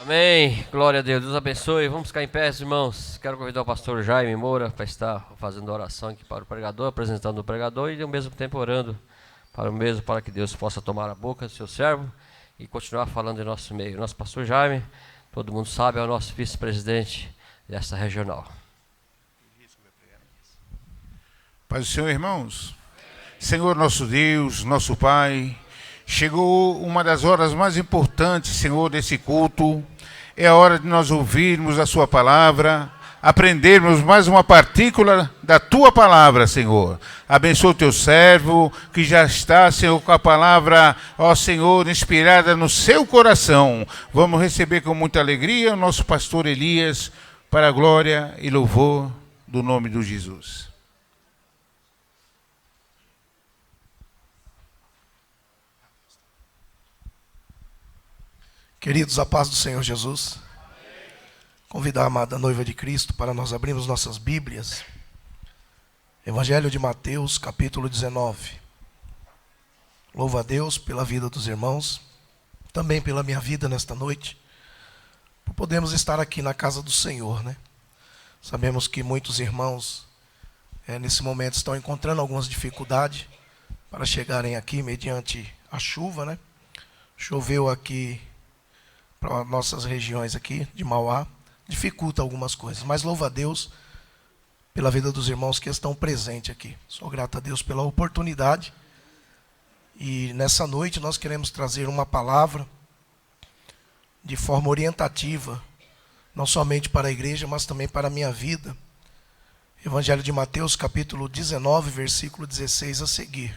Amém. Glória a Deus. Deus abençoe. Vamos ficar em pé, irmãos. Quero convidar o pastor Jaime Moura para estar fazendo oração aqui para o pregador, apresentando o pregador e ao mesmo tempo orando para o mesmo, para que Deus possa tomar a boca do seu servo e continuar falando em nosso meio. Nosso pastor Jaime, todo mundo sabe, é o nosso vice-presidente dessa regional. Paz do Senhor, irmãos. Senhor nosso Deus, nosso Pai, chegou uma das horas mais importantes, Senhor, desse culto. É a hora de nós ouvirmos a sua palavra, aprendermos mais uma partícula da tua palavra, Senhor. Abençoa o teu servo, que já está, Senhor, com a palavra, ó Senhor, inspirada no seu coração. Vamos receber com muita alegria o nosso pastor Elias, para a glória e louvor do nome de Jesus. Queridos, a paz do Senhor Jesus. Convidar a amada noiva de Cristo para nós abrirmos nossas Bíblias. Evangelho de Mateus, capítulo 19. Louvo a Deus pela vida dos irmãos, também pela minha vida nesta noite, por podermos estar aqui na casa do Senhor, né? Sabemos que muitos irmãos, nesse momento, estão encontrando algumas dificuldades para chegarem aqui mediante a chuva, né? Choveu aqui para nossas regiões aqui de Mauá, dificulta algumas coisas, mas louvo a Deus pela vida dos irmãos que estão presentes aqui. Sou grato a Deus pela oportunidade e nessa noite nós queremos trazer uma palavra de forma orientativa, não somente para a igreja, mas também para a minha vida. Evangelho de Mateus, capítulo 19, versículo 16 a seguir.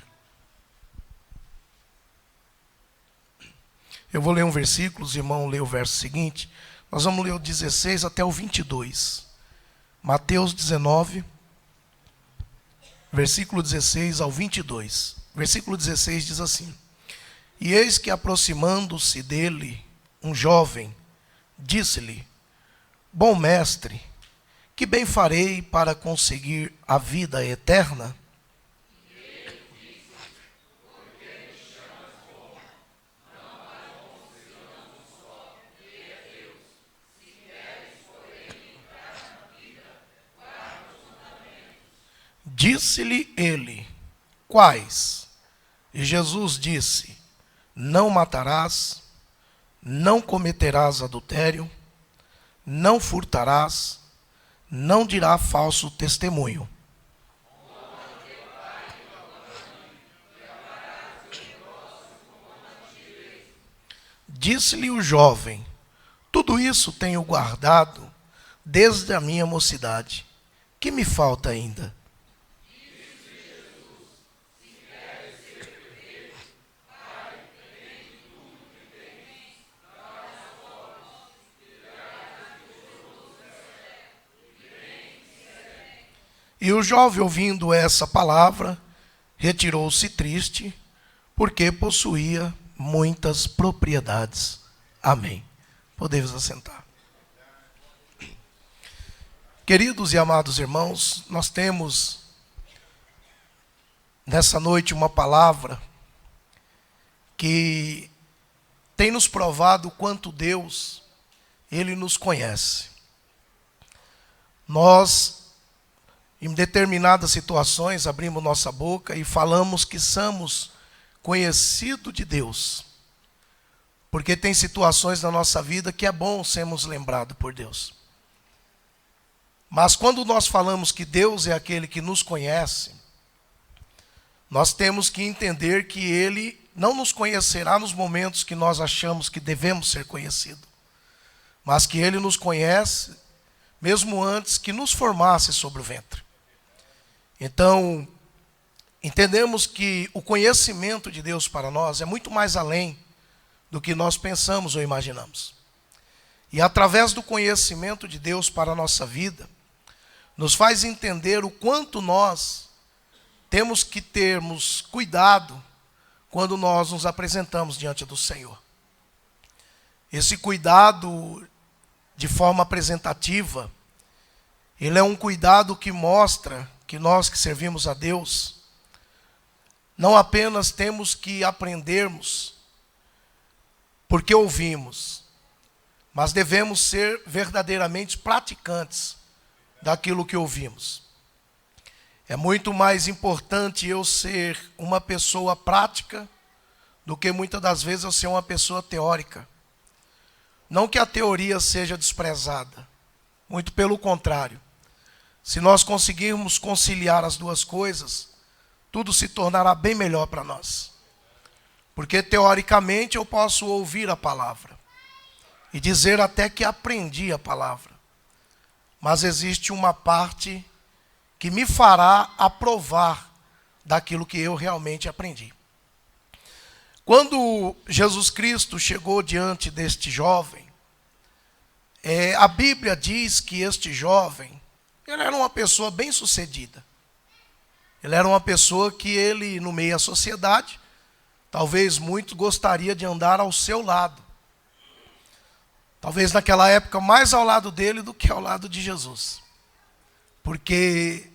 Eu vou ler um versículo, os irmãos lêem o verso seguinte. Nós vamos ler o 16 até o 22. Mateus 19, versículo 16 ao 22. Versículo 16 diz assim: E eis que aproximando-se dele um jovem, disse-lhe: Bom mestre, que bem farei para conseguir a vida eterna? Disse-lhe ele: Quais? E Jesus disse: Não matarás, não cometerás adultério, não furtarás, não dirá falso testemunho. Disse-lhe o jovem: Tudo isso tenho guardado desde a minha mocidade. Que me falta ainda? E o jovem, ouvindo essa palavra, retirou-se triste, porque possuía muitas propriedades. Amém. Podemos assentar. Queridos e amados irmãos, nós temos nessa noite uma palavra que tem nos provado o quanto Deus, Ele nos conhece. Nós, em determinadas situações, abrimos nossa boca e falamos que somos conhecidos de Deus. Porque tem situações na nossa vida que é bom sermos lembrados por Deus. Mas quando nós falamos que Deus é aquele que nos conhece, nós temos que entender que Ele não nos conhecerá nos momentos que nós achamos que devemos ser conhecidos, mas que Ele nos conhece mesmo antes que nos formasse sobre o ventre. Então, entendemos que o conhecimento de Deus para nós é muito mais além do que nós pensamos ou imaginamos. E através do conhecimento de Deus para a nossa vida, nos faz entender o quanto nós temos que termos cuidado quando nós nos apresentamos diante do Senhor. Esse cuidado de forma apresentativa, ele é um cuidado que mostra que nós que servimos a Deus, não apenas temos que aprendermos porque ouvimos, mas devemos ser verdadeiramente praticantes daquilo que ouvimos. É muito mais importante eu ser uma pessoa prática do que muitas das vezes eu ser uma pessoa teórica. Não que a teoria seja desprezada, muito pelo contrário. Se nós conseguirmos conciliar as duas coisas, tudo se tornará bem melhor para nós. Porque teoricamente eu posso ouvir a palavra e dizer até que aprendi a palavra. Mas existe uma parte que me fará aprovar daquilo que eu realmente aprendi. Quando Jesus Cristo chegou diante deste jovem, a Bíblia diz que este jovem, ele era uma pessoa bem-sucedida. Ele era uma pessoa que ele, no meio da sociedade, talvez muito gostaria de andar ao seu lado. Talvez naquela época mais ao lado dele do que ao lado de Jesus. Porque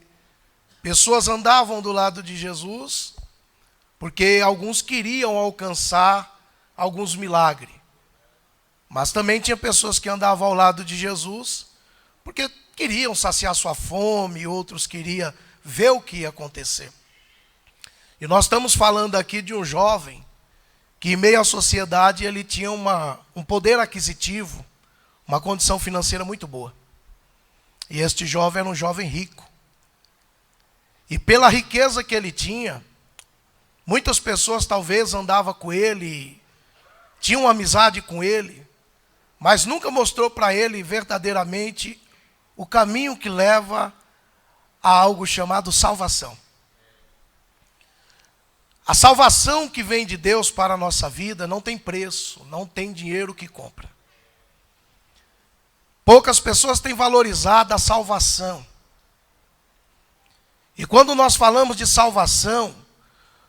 pessoas andavam do lado de Jesus porque alguns queriam alcançar alguns milagres. Mas também tinha pessoas que andavam ao lado de Jesus porque queriam saciar sua fome, outros queriam ver o que ia acontecer. E nós estamos falando aqui de um jovem que, em meio à sociedade, ele tinha um poder aquisitivo, uma condição financeira muito boa. E este jovem era um jovem rico. E pela riqueza que ele tinha, muitas pessoas talvez andavam com ele, tinham amizade com ele, mas nunca mostrou para ele verdadeiramente o caminho que leva a algo chamado salvação. A salvação que vem de Deus para a nossa vida não tem preço, não tem dinheiro que compra. Poucas pessoas têm valorizado a salvação. E quando nós falamos de salvação,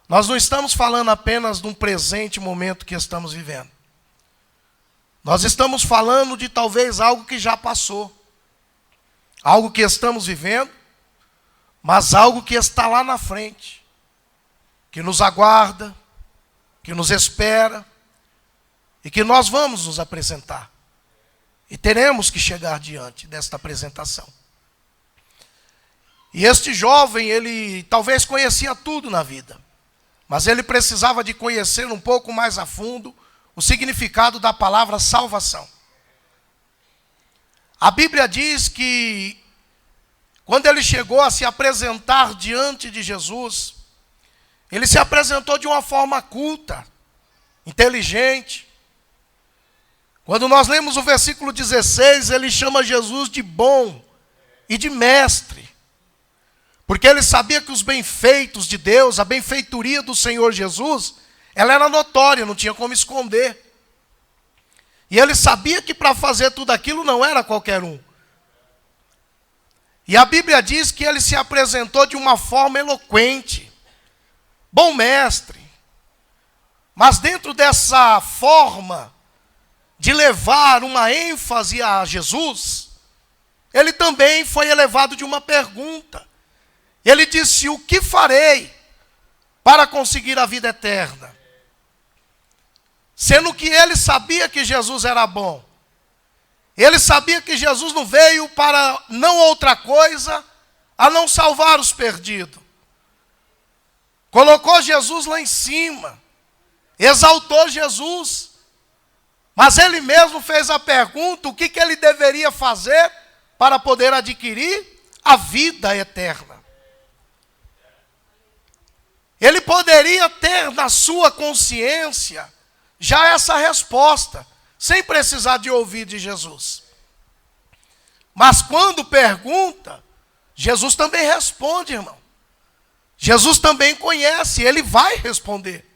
nós não estamos falando apenas de um presente momento que estamos vivendo. Nós estamos falando de talvez algo que já passou. Algo que estamos vivendo, mas algo que está lá na frente. Que nos aguarda, que nos espera, e que nós vamos nos apresentar. E teremos que chegar diante desta apresentação. E este jovem, ele talvez conhecia tudo na vida, mas ele precisava de conhecer um pouco mais a fundo o significado da palavra salvação. A Bíblia diz que, quando ele chegou a se apresentar diante de Jesus, ele se apresentou de uma forma culta, inteligente. Quando nós lemos o versículo 16, ele chama Jesus de bom e de mestre. Porque ele sabia que os benfeitos de Deus, a benfeitoria do Senhor Jesus, ela era notória, não tinha como esconder. E ele sabia que para fazer tudo aquilo não era qualquer um. E a Bíblia diz que ele se apresentou de uma forma eloquente. Bom mestre. Mas dentro dessa forma de levar uma ênfase a Jesus, ele também foi elevado de uma pergunta. Ele disse: o que farei para conseguir a vida eterna? Sendo que ele sabia que Jesus era bom. Ele sabia que Jesus não veio para não outra coisa a não salvar os perdidos. Colocou Jesus lá em cima, exaltou Jesus, mas ele mesmo fez a pergunta: o que ele deveria fazer para poder adquirir a vida eterna? Ele poderia ter na sua consciência já essa resposta, sem precisar de ouvir de Jesus. Mas quando pergunta, Jesus também responde, irmão. Jesus também conhece, ele vai responder.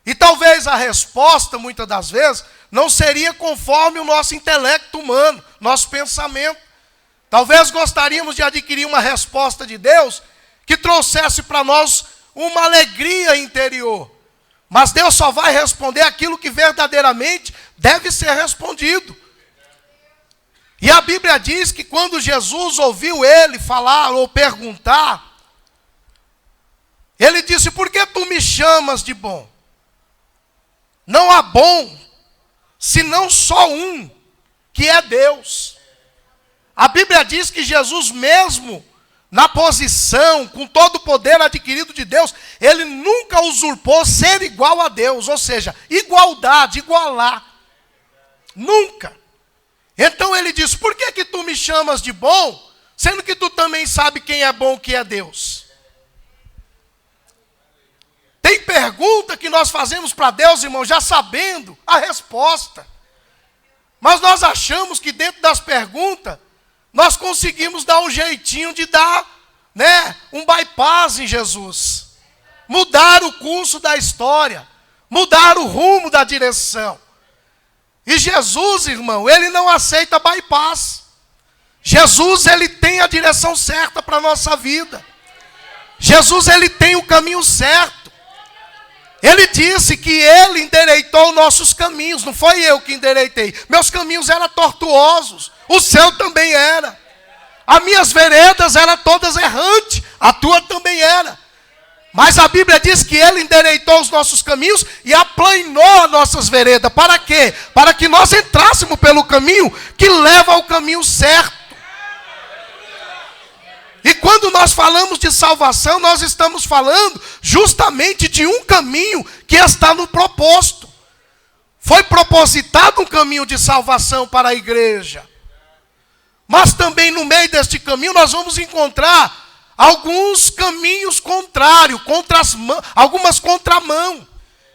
E talvez a resposta, muitas das vezes, não seria conforme o nosso intelecto humano, nosso pensamento. Talvez gostaríamos de adquirir uma resposta de Deus que trouxesse para nós uma alegria interior. Mas Deus só vai responder aquilo que verdadeiramente deve ser respondido. E a Bíblia diz que quando Jesus ouviu ele falar ou perguntar, ele disse: por que tu me chamas de bom? Não há bom, senão só um, que é Deus. A Bíblia diz que Jesus mesmo, na posição, com todo o poder adquirido de Deus, ele nunca usurpou ser igual a Deus, ou seja, igualdade, igualar. Nunca. Então ele diz, por que que tu me chamas de bom, sendo que tu também sabe quem é bom, que é Deus? Tem pergunta que nós fazemos para Deus, irmão, já sabendo a resposta. Mas nós achamos que dentro das perguntas, nós conseguimos dar um jeitinho de dar, um bypass em Jesus. Mudar o curso da história. Mudar o rumo da direção. E Jesus, irmão, ele não aceita bypass. Jesus, ele tem a direção certa para a nossa vida. Jesus, ele tem o caminho certo. Ele disse que ele endireitou nossos caminhos, não foi eu que endireitei. Meus caminhos eram tortuosos, o seu também era. As minhas veredas eram todas errantes, a tua também era. Mas a Bíblia diz que ele endireitou os nossos caminhos e aplanou as nossas veredas. Para quê? Para que nós entrássemos pelo caminho que leva ao caminho certo. E quando nós falamos de salvação, nós estamos falando justamente de um caminho que está no proposto. Foi propositado um caminho de salvação para a igreja. Mas também no meio deste caminho nós vamos encontrar alguns caminhos contrários, algumas contramão.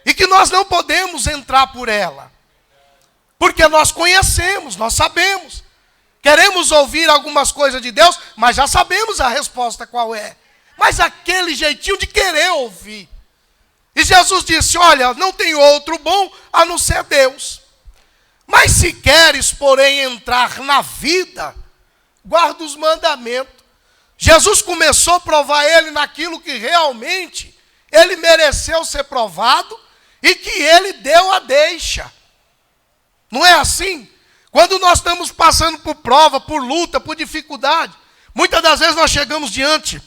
E que nós não podemos entrar por ela. Porque nós conhecemos, nós sabemos. Queremos ouvir algumas coisas de Deus, mas já sabemos a resposta qual é. Mas aquele jeitinho de querer ouvir. E Jesus disse, olha, não tem outro bom a não ser Deus. Mas se queres, porém, entrar na vida, guarda os mandamentos. Jesus começou a provar ele naquilo que realmente ele mereceu ser provado e que ele deu a deixa. Não é assim? Quando nós estamos passando por prova, por luta, por dificuldade, muitas das vezes nós chegamos diante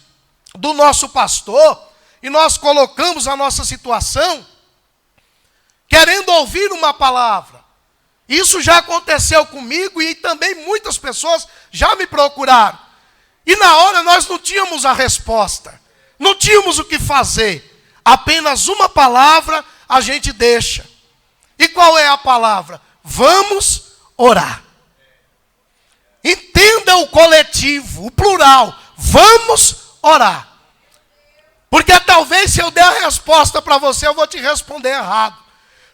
do nosso pastor e nós colocamos a nossa situação querendo ouvir uma palavra. Isso já aconteceu comigo e também muitas pessoas já me procuraram. E na hora nós não tínhamos a resposta, não tínhamos o que fazer. Apenas uma palavra a gente deixa. E qual é a palavra? Vamos orar. Entenda o coletivo, o plural. Vamos orar. Porque talvez se eu der a resposta para você, eu vou te responder errado.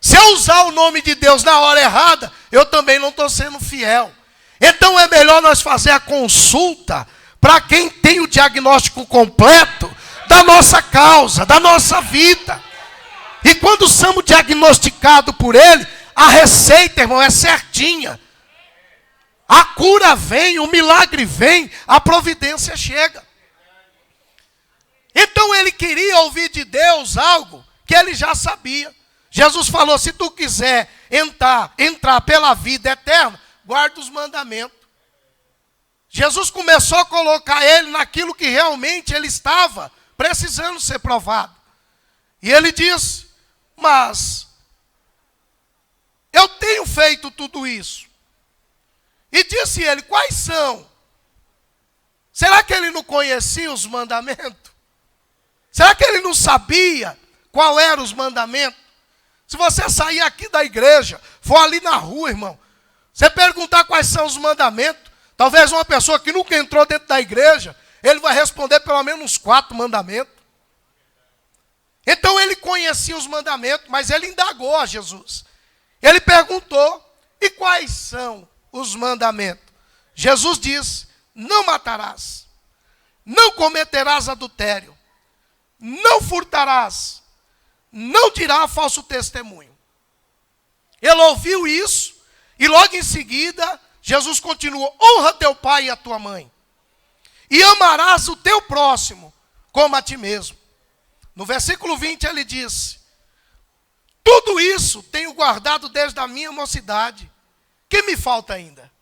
Se eu usar o nome de Deus na hora errada, eu também não estou sendo fiel. Então é melhor nós fazer a consulta para quem tem o diagnóstico completo da nossa causa, da nossa vida. E quando somos diagnosticados por ele, a receita, irmão, é certinha. A cura vem, o milagre vem, a providência chega. Então ele queria ouvir de Deus algo que ele já sabia. Jesus falou, se tu quiser entrar pela vida eterna, guarda os mandamentos. Jesus começou a colocar ele naquilo que realmente ele estava precisando ser provado. E ele diz, mas eu tenho feito tudo isso. E disse ele, quais são? Será que ele não conhecia os mandamentos? Será que ele não sabia qual eram os mandamentos? Se você sair aqui da igreja, for ali na rua, irmão, você perguntar quais são os mandamentos, talvez uma pessoa que nunca entrou dentro da igreja, ele vai responder pelo menos uns 4 mandamentos. Então ele conhecia os mandamentos, mas ele indagou a Jesus. Ele perguntou, e quais são os mandamentos? Jesus disse, não matarás, não cometerás adultério, não furtarás, não dirá falso testemunho. Ele ouviu isso, e logo em seguida, Jesus continuou, honra teu pai e a tua mãe, e amarás o teu próximo como a ti mesmo. No versículo 20 ele disse, tudo isso tenho guardado desde a minha mocidade. Que me falta ainda?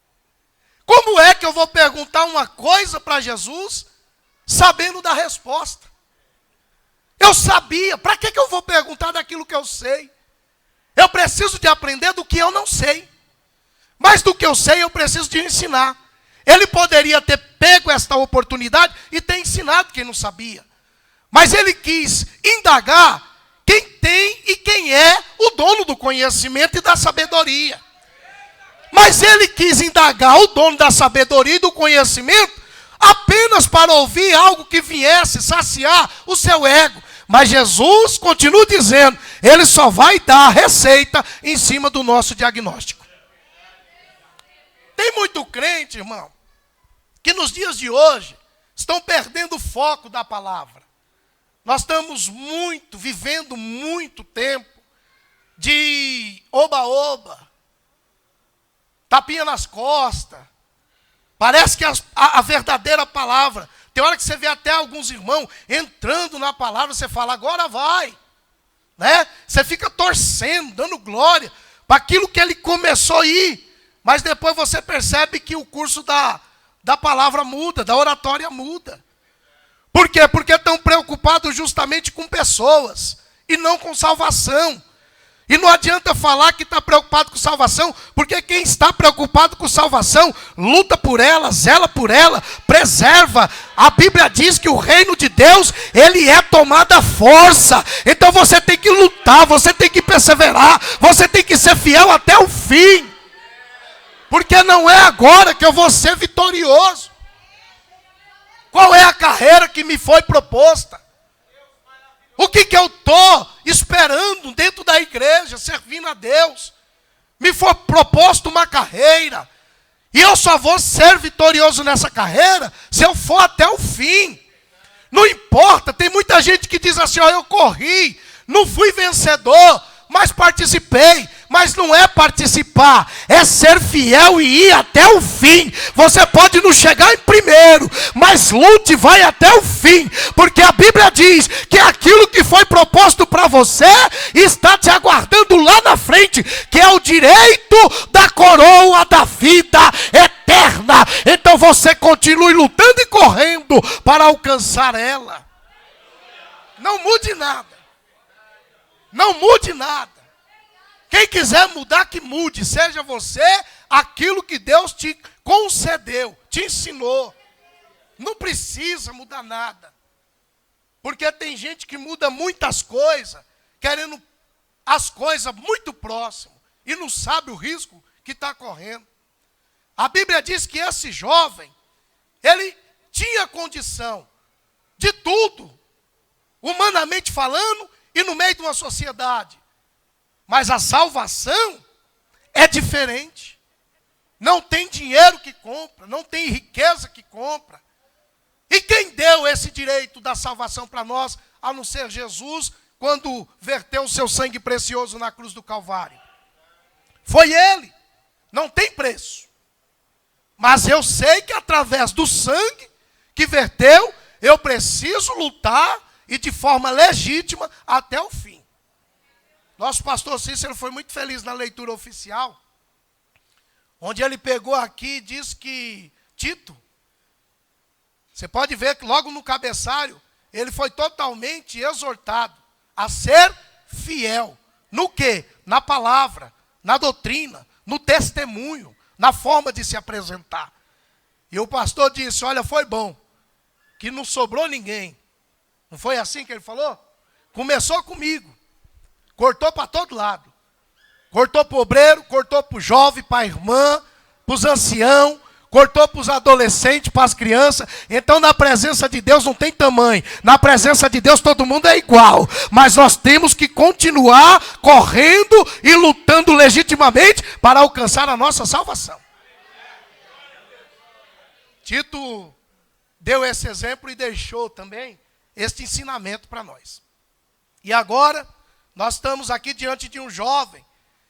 Como é que eu vou perguntar uma coisa para Jesus sabendo da resposta? Eu sabia, para que eu vou perguntar daquilo que eu sei? Eu preciso de aprender do que eu não sei. Mas do que eu sei, eu preciso de ensinar. Ele poderia ter pego esta oportunidade e ter ensinado quem não sabia. Mas ele quis indagar quem tem e quem é o dono do conhecimento e da sabedoria. Mas ele quis indagar o dono da sabedoria e do conhecimento apenas para ouvir algo que viesse saciar o seu ego. Mas Jesus continua dizendo, ele só vai dar a receita em cima do nosso diagnóstico. Tem muito crente, irmão, que nos dias de hoje estão perdendo o foco da palavra. Nós estamos vivendo muito tempo de oba-oba, tapinha nas costas. Parece que a verdadeira palavra, tem hora que você vê até alguns irmãos entrando na palavra, você fala, agora vai. Né? Você fica torcendo, dando glória para aquilo que ele começou a ir. Mas depois você percebe que o curso da palavra muda, da oratória muda. Por quê? Porque estão preocupados justamente com pessoas e não com salvação. E não adianta falar que está preocupado com salvação, porque quem está preocupado com salvação, luta por ela, zela por ela, preserva. A Bíblia diz que o reino de Deus, ele é tomado à força. Então você tem que lutar, você tem que perseverar, você tem que ser fiel até o fim. Porque não é agora que eu vou ser vitorioso. Qual é a carreira que me foi proposta? O que eu estou esperando dentro da igreja, servindo a Deus? Me foi proposto uma carreira. E eu só vou ser vitorioso nessa carreira se eu for até o fim. Não importa, tem muita gente que diz assim, ó, eu corri, não fui vencedor, mas participei. Mas não é participar, é ser fiel e ir até o fim. Você pode não chegar em primeiro, mas lute e vai até o fim. Porque a Bíblia diz que aquilo que foi proposto para você está te aguardando lá na frente, que é o direito da coroa da vida eterna. Então você continue lutando e correndo para alcançar ela. Não mude nada. Não mude nada. Quem quiser mudar, que mude. Seja você aquilo que Deus te concedeu, te ensinou. Não precisa mudar nada. Porque tem gente que muda muitas coisas, querendo as coisas muito próximas, e não sabe o risco que está correndo. A Bíblia diz que esse jovem, ele tinha condição de tudo, humanamente falando, e no meio de uma sociedade. Mas a salvação é diferente. Não tem dinheiro que compra, não tem riqueza que compra. E quem deu esse direito da salvação para nós, a não ser Jesus, quando verteu o seu sangue precioso na cruz do Calvário? Foi Ele. Não tem preço. Mas eu sei que através do sangue que verteu, eu preciso lutar e de forma legítima até o fim. Nosso pastor Cícero foi muito feliz na leitura oficial, onde ele pegou aqui e diz que Tito, você pode ver que logo no cabeçalho, ele foi totalmente exortado a ser fiel. No quê? Na palavra, na doutrina, no testemunho, na forma de se apresentar. E o pastor disse, olha, foi bom, que não sobrou ninguém. Não foi assim que ele falou? Começou comigo. Cortou para todo lado. Cortou para o obreiro, cortou para o jovem, para a irmã, para os anciãos, cortou para os adolescentes, para as crianças. Então na presença de Deus não tem tamanho. Na presença de Deus todo mundo é igual. Mas nós temos que continuar correndo e lutando legitimamente para alcançar a nossa salvação. Tito deu esse exemplo e deixou também este ensinamento para nós. E agora nós estamos aqui diante de um jovem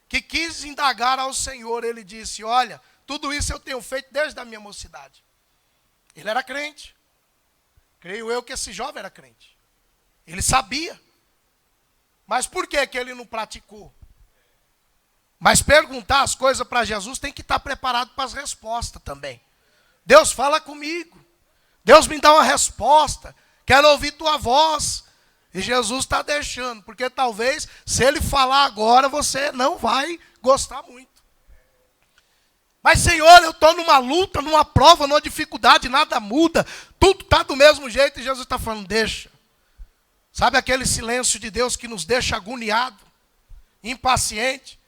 que quis indagar ao Senhor. Ele disse, olha, tudo isso eu tenho feito desde a minha mocidade. Ele era crente. Creio eu que esse jovem era crente. Ele sabia. Mas por que ele não praticou? Mas perguntar as coisas para Jesus tem que estar preparado para as respostas também. Deus fala comigo. Deus me dá uma resposta. Quero ouvir tua voz. E Jesus está deixando, porque talvez, se ele falar agora, você não vai gostar muito. Mas, Senhor, eu estou numa luta, numa prova, numa dificuldade, nada muda. Tudo está do mesmo jeito e Jesus está falando, deixa. Sabe aquele silêncio de Deus que nos deixa agoniado, impaciente,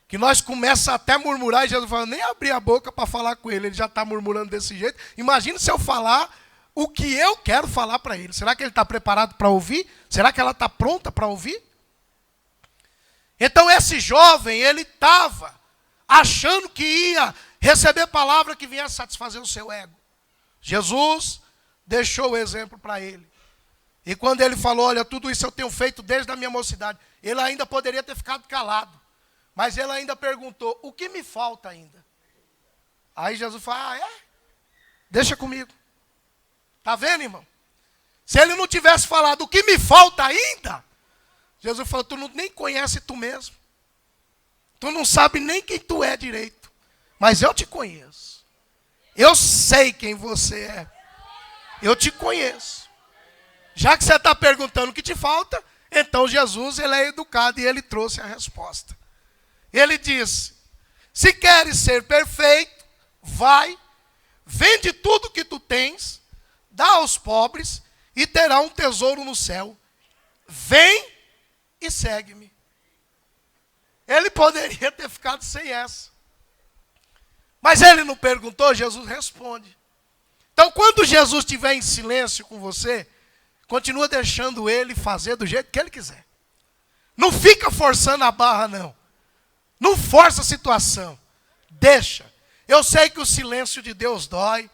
que nós começamos até a murmurar e Jesus fala, nem abrir a boca para falar com ele já está murmurando desse jeito. Imagina se eu falar o que eu quero falar para ele. Será que ele está preparado para ouvir? Será que ela está pronta para ouvir? Então esse jovem, ele estava achando que ia receber palavra que viesse satisfazer o seu ego. Jesus deixou o exemplo para ele. E quando ele falou, olha, tudo isso eu tenho feito desde a minha mocidade, ele ainda poderia ter ficado calado. Mas ele ainda perguntou, o que me falta ainda? Aí Jesus fala, deixa comigo. Está vendo, irmão? Se ele não tivesse falado, o que me falta ainda? Jesus falou, tu nem conhece tu mesmo. Tu não sabe nem quem tu é direito. Mas eu te conheço. Eu sei quem você é. Eu te conheço. Já que você está perguntando o que te falta, então Jesus, ele é educado e ele trouxe a resposta. Ele disse, se queres ser perfeito, vai, vende tudo que tu tens, dá aos pobres e terá um tesouro no céu. Vem e segue-me. Ele poderia ter ficado sem essa. Mas ele não perguntou, Jesus responde. Então, quando Jesus estiver em silêncio com você, continua deixando ele fazer do jeito que ele quiser. Não fica forçando a barra, não. Não força a situação. Deixa. Eu sei que o silêncio de Deus dói.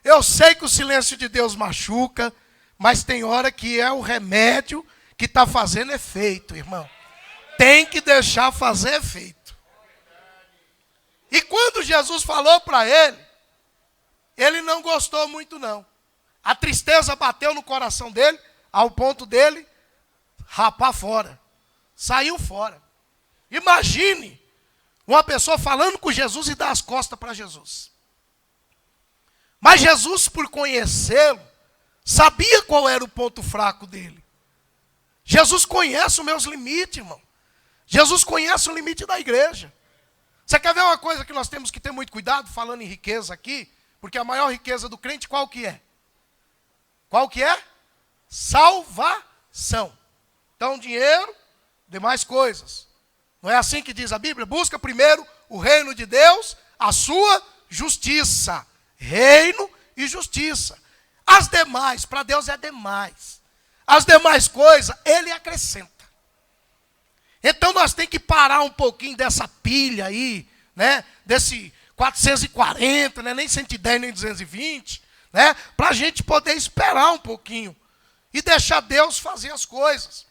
Eu sei que o silêncio de Deus machuca. Mas tem hora que é o remédio que está fazendo efeito, irmão. Tem que deixar fazer efeito. E quando Jesus falou para ele, ele não gostou muito não. A tristeza bateu no coração dele, ao ponto dele rapar fora. Saiu fora. Imagine uma pessoa falando com Jesus e dar as costas para Jesus. Mas Jesus, por conhecê-lo, sabia qual era o ponto fraco dele. Jesus conhece os meus limites, irmão. Jesus conhece o limite da igreja. Você quer ver uma coisa que nós temos que ter muito cuidado, falando em riqueza aqui? Porque a maior riqueza do crente, qual que é? Qual que é? Salvação. Então, dinheiro, demais coisas. Não é assim que diz a Bíblia? Busca primeiro o reino de Deus, a sua justiça. Reino e justiça. As demais, para Deus é demais. As demais coisas, Ele acrescenta. Então nós temos que parar um pouquinho dessa pilha aí, né? Desse 440, né? Nem 110, nem 220, né? Para a gente poder esperar um pouquinho e deixar Deus fazer as coisas.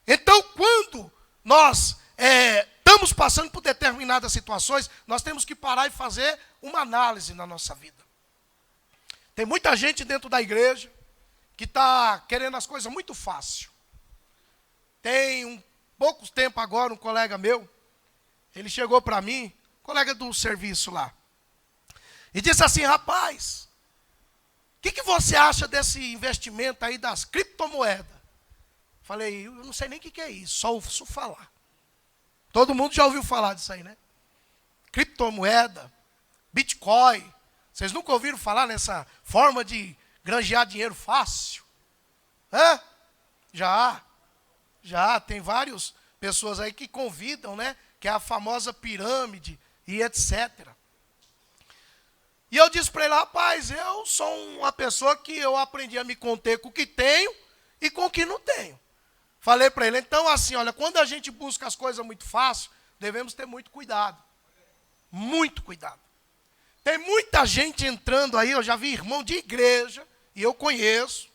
Então, quando nós estamos passando por determinadas situações, nós temos que parar e fazer uma análise na nossa vida. Tem muita gente dentro da igreja que está querendo as coisas muito fácil. Tem pouco tempo agora, um colega meu, ele chegou para mim, colega do serviço lá, e disse assim, rapaz, o que você acha desse investimento aí das criptomoedas? Falei, eu não sei nem o que é isso, só ouço falar. Todo mundo já ouviu falar disso aí, né? Criptomoeda, Bitcoin. Vocês nunca ouviram falar nessa forma de granjear dinheiro fácil? Hã? Já, tem várias pessoas aí que convidam, né? Que é a famosa pirâmide e etc. E eu disse para ele, rapaz, eu sou uma pessoa que eu aprendi a me conter com o que tenho e com o que não tenho. Falei para ele, então assim, olha, quando a gente busca as coisas muito fácil, devemos ter muito cuidado. Muito cuidado. Tem muita gente entrando aí, eu já vi irmão de igreja, e eu conheço,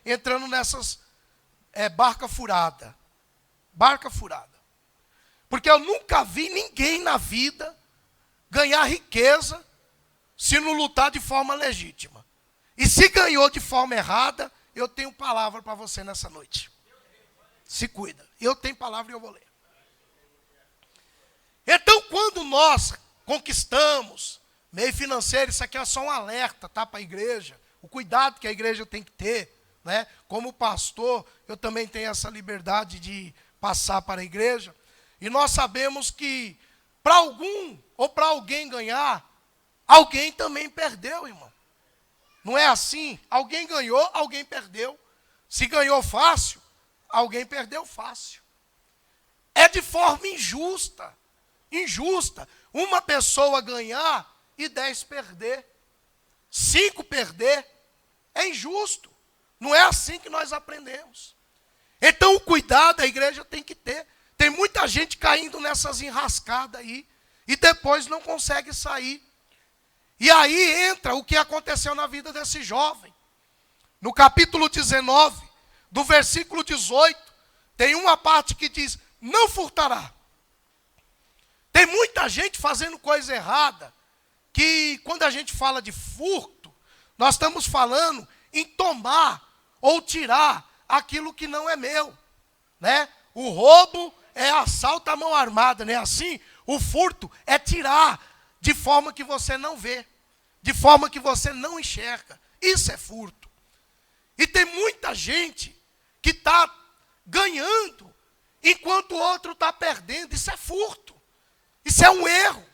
entrando nessas barca furada. Barca furada. Porque eu nunca vi ninguém na vida ganhar riqueza se não lutar de forma legítima. E se ganhou de forma errada, eu tenho palavra para você nessa noite. Se cuida. Eu tenho palavra e eu vou ler. Então, quando nós conquistamos meio financeiro, isso aqui é só um alerta, tá, para a igreja. O cuidado que a igreja tem que ter, né? Como pastor, eu também tenho essa liberdade de passar para a igreja. E nós sabemos que para algum ou para alguém ganhar, alguém também perdeu, irmão. Não é assim? Alguém ganhou, alguém perdeu. Se ganhou fácil, alguém perdeu fácil. É de forma injusta. Injusta. Uma pessoa ganhar e 10 perder. 5 perder. É injusto. Não é assim que nós aprendemos. Então o cuidado a igreja tem que ter. Tem muita gente caindo nessas enrascadas aí. E depois não consegue sair. E aí entra o que aconteceu na vida desse jovem. No capítulo 19, do versículo 18, tem uma parte que diz, não furtará. Tem muita gente fazendo coisa errada, que quando a gente fala de furto, nós estamos falando em tomar ou tirar aquilo que não é meu, né? O roubo é assalto à mão armada, né? Assim, o furto é tirar de forma que você não vê, de forma que você não enxerga. Isso é furto. E tem muita gente que está ganhando, enquanto o outro está perdendo. Isso é furto. Isso é um erro.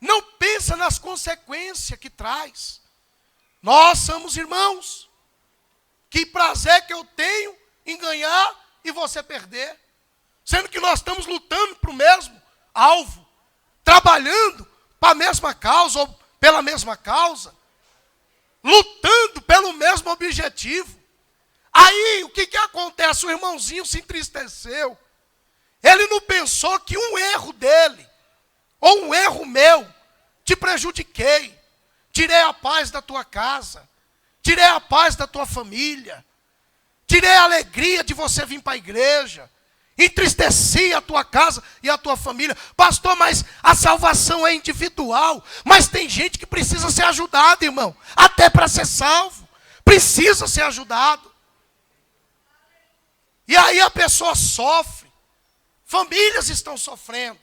Não pensa nas consequências que traz. Nós somos irmãos. Que prazer que eu tenho em ganhar e você perder. Sendo que nós estamos lutando para o mesmo alvo. Trabalhando para a mesma causa ou pela mesma causa. Lutando pelo mesmo objetivo. Aí, o que acontece? O irmãozinho se entristeceu. Ele não pensou que um erro dele, ou um erro meu, te prejudiquei. Tirei a paz da tua casa. Tirei a paz da tua família. Tirei a alegria de você vir para a igreja. Entristeci a tua casa e a tua família. Pastor, mas a salvação é individual. Mas tem gente que precisa ser ajudada, irmão. Até para ser salvo. Precisa ser ajudado. E aí a pessoa sofre. Famílias estão sofrendo.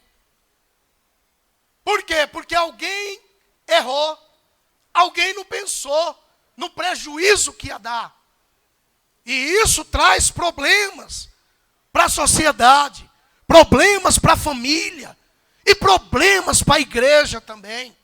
Por quê? Porque alguém errou. Alguém não pensou no prejuízo que ia dar. E isso traz problemas para a sociedade, problemas para a família e problemas para a igreja também.